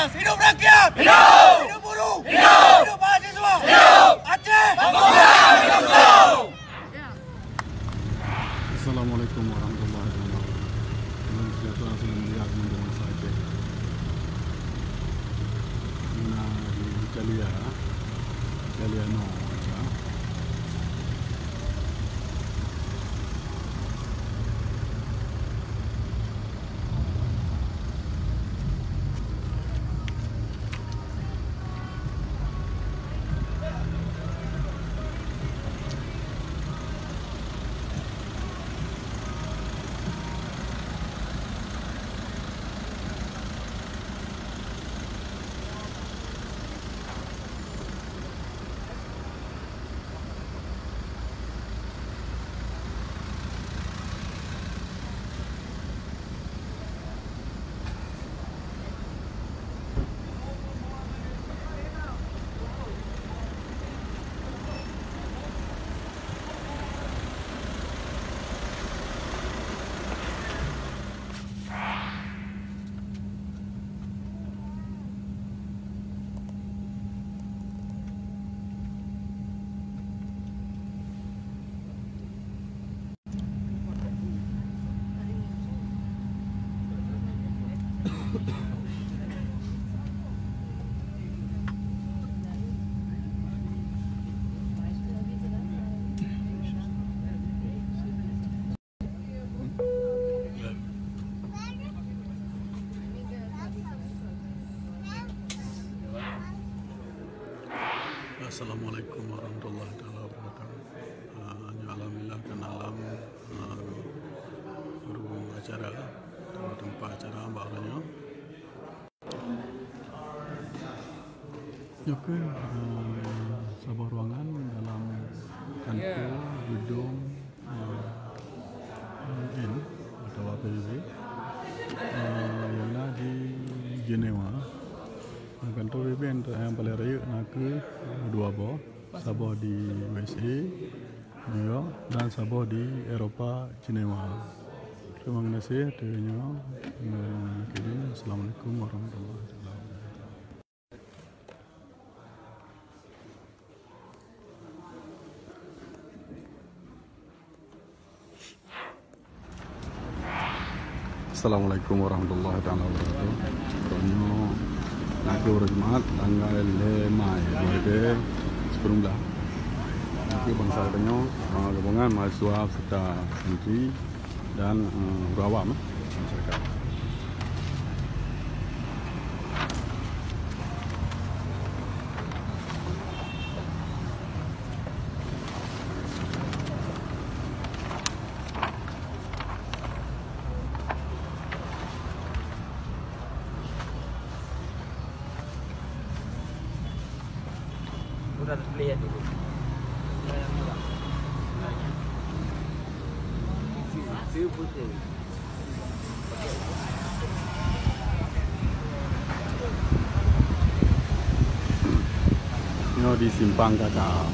keras! Hidup rakyat! Hidup! Hidup buruh! Hidup! Hidup mahasiswa! Hidup! Aceh! Bukan! Hidup selalu! Assalamualaikum warahmatullahi wabarakatuh. Salam sejahtera salam melihat bangsa Aceh. Ini di Jalia no. Assalamualaikum warahmatullahi wabarakatuh. Hanya alhamdulillah kan alam guru acara tempat acara barunya. Oke, sebuah ruangan dalam kantor gedung N atau APB ialah di Jenewa. Kantor BB yang paling raya nak ke dua bawah, Sabah di USA, New York dan Sabah di Eropah, Jenewa. Terima kasih atasnya. Assalamualaikum warahmatullahi wabarakatuh. Assalamualaikum warahmatullahi wabarakatuh. Nanti Jumat tanggal 5 Maret 2019. Nanti bangsa tanya gabungan mahasiswa serta santri dan awam masyarakat. Udah lihat dulu. Ini di simpang kakak.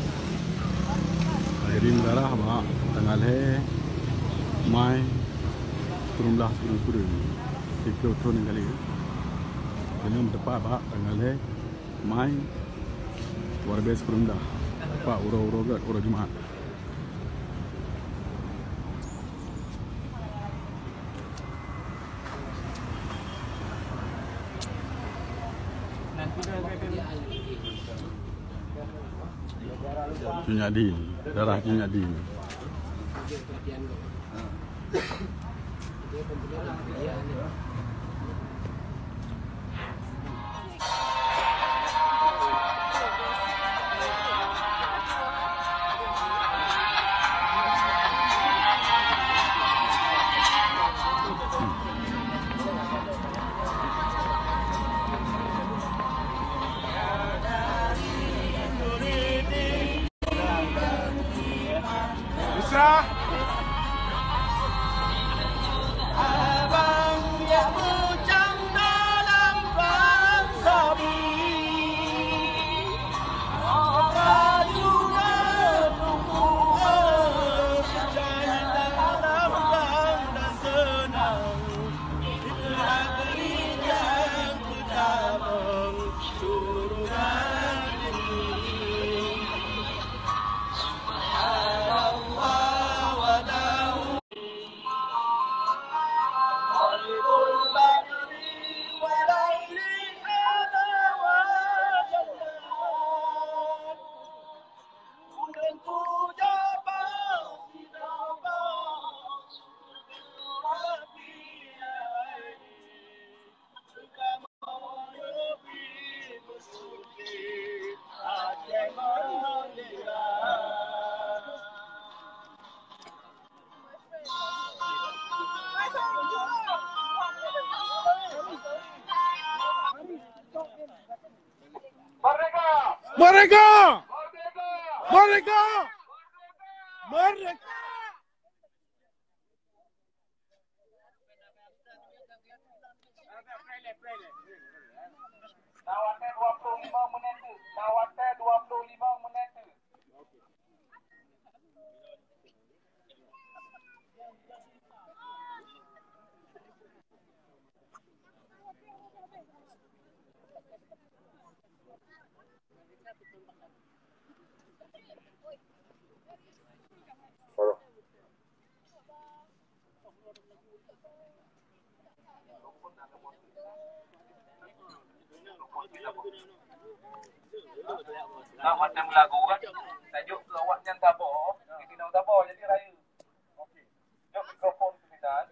Jadi darah mak tanggal Mai 2019 Tikau tahun kali. Jadi tepat pak tanggal Mai luar biasa rendah. Pak uro-uro Jumat. Cunyadi, darah Cunyadi. Abang yang bujang dalam bangsa. Bersama Merdeka! Merdeka! Merdeka! Nawatnya 25 menit. Nawatnya 25 menit. Awak yang lagu kan? Tajuk awak yang tabor. Ini nama tabor jadi raya. Okey. Jom mikrofon kita.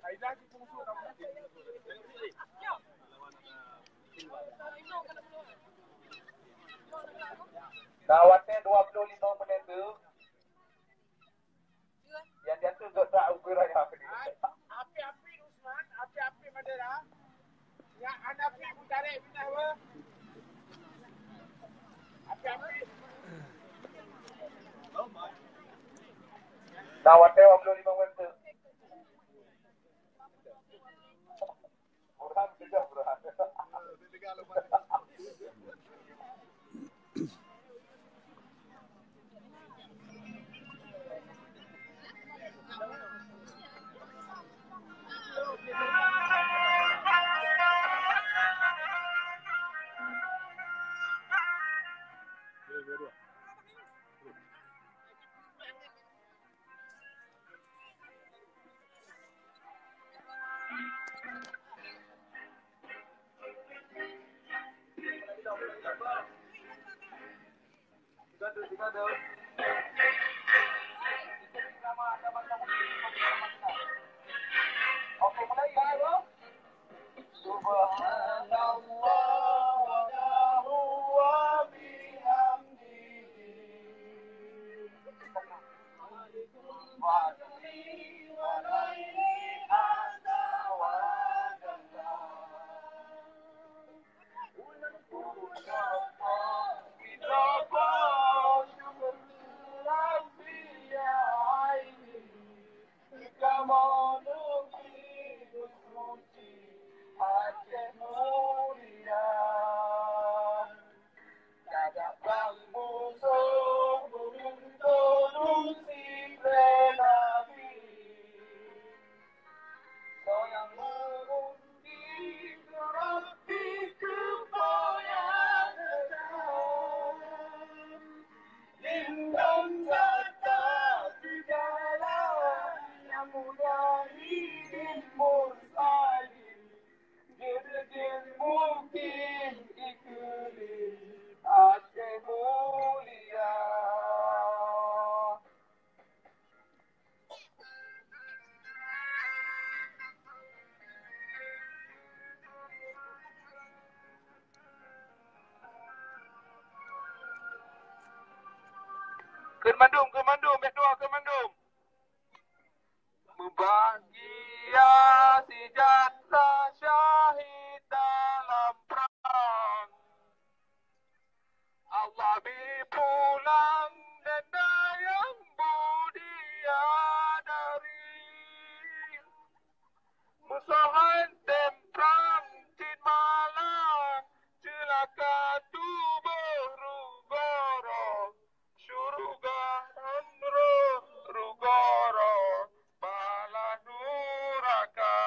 Aida di fungsi nama. Dawatnya 25 menit tu. Yang dia tu tak ukur raya. Api-api Usman, api-api Bendera. Ya, anak ibu tarik pindah apa? Api-api. Dawatnya 25 menit. Bukan juga Bulan. Okey, mulai ya. Subhanallah wa lahu wa bihamdihi. Wa asli wa laili ada wa jalla. Aceh mulia, tidak musuh beruntung si nabi. Kau yang mengundi Rabbi kepoyaan, lindung kata segala yang mudah hidup mursalin. Jil mungkin iklim Aceh mulia. Kemandum, doa kemandum. Bahagia si jasa syahid dalam perang. Allah bipulang denda yang budia dari musuhan temprang cin malang celaka tubuh rugoro syuruga amro rugoro bala nuraka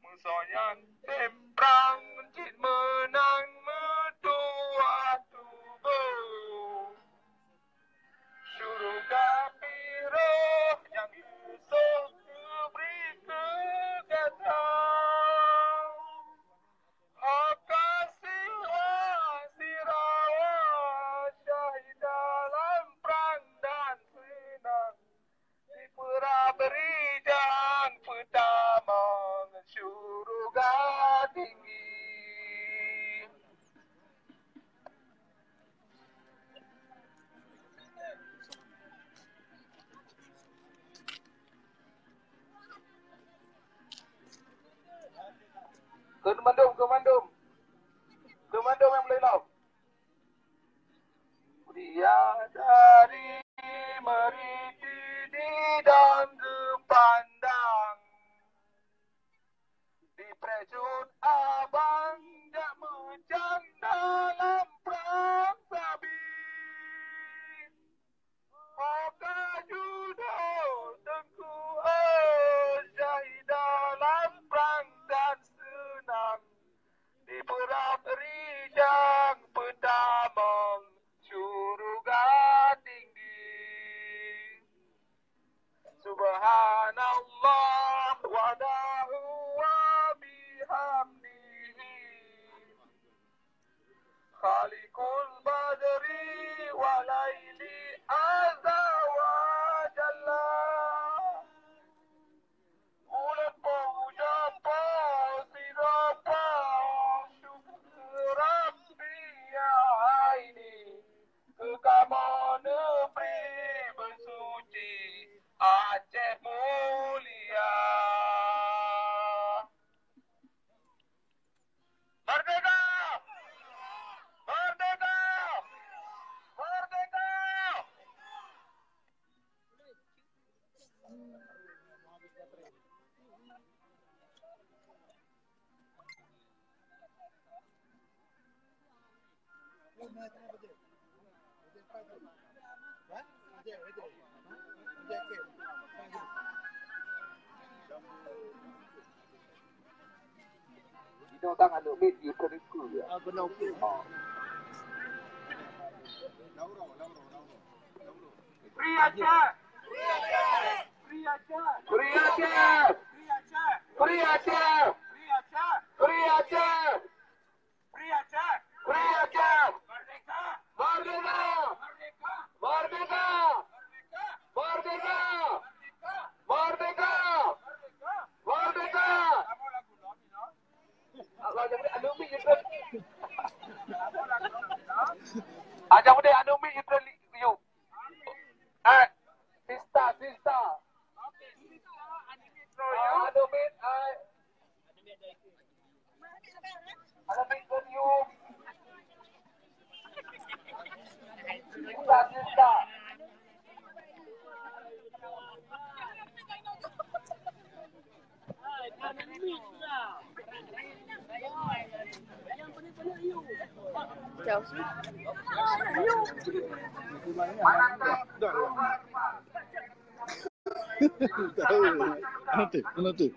musuh yang temprang cin menang metua tubuh syuruga piro yang Yusuf beri kekasih. Haka perang rijang pedamang syurga tinggi. Subhanallah wa dahu wa bihamdihi. Khaliqul badri wa laili azza wa jalla. Ulang pengucapa sirapa syukur Rabbi ya ini. Kekama negeri bersuci Aceh mulia. Merdeka! Merdeka! Merdeka! Kita tak ada bit you teriku ya. Benar ke? Free Aceh! Free Aceh! Free Aceh! Free Aceh! Free Aceh! Free Aceh! Free Aceh! Free Aceh! Merdeka! Merdeka! Merdeka! Merdeka! Merdeka! Merdeka! Aja boleh anumi itu you. Sista. Okay, sista anime intro you. Anumi intro you. Sista. Tahu. Nanti.